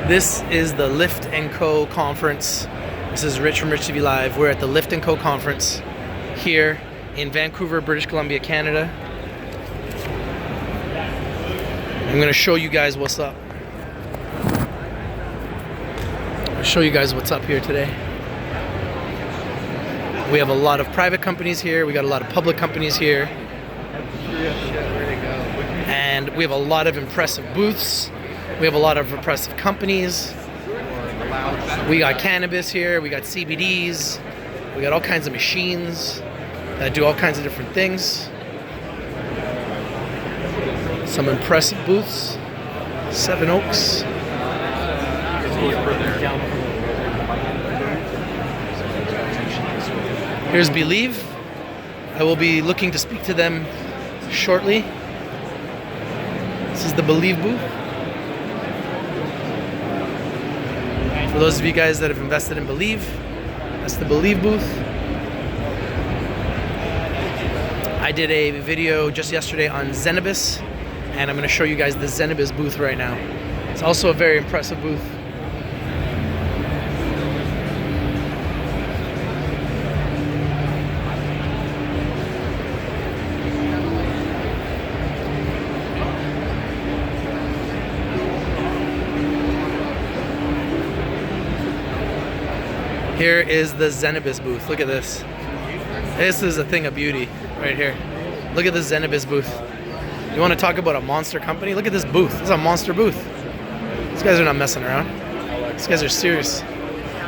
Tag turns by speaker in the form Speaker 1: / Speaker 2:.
Speaker 1: This is the Lift & Co. conference. This is Rich from Rich TV Live. We're at the Lift & Co. conference here in Vancouver, British Columbia, Canada. I'm going to show you guys what's up. I'll show you guys what's up here today. We have a lot of private companies here. We got a lot of public companies here. And we have a lot of impressive booths. We have a lot of impressive companies. We got cannabis here. We got CBDs. We got all kinds of machines that do all kinds of different things. Some impressive booths. Seven Oaks. Here's Believe. I will be looking to speak to them shortly. This is the Believe booth. For those of you guys that have invested in Believe, that's the Believe booth. I did a video just yesterday on Cannabis, and I'm going to show you guys the Cannabis booth right now. It's also a very impressive booth. Here is the Cannabis booth. Look at this. This is a thing of beauty right here. Look at the Cannabis booth. You want to talk about a monster company? Look at this booth. This is a monster booth. These guys are not messing around. These guys are serious.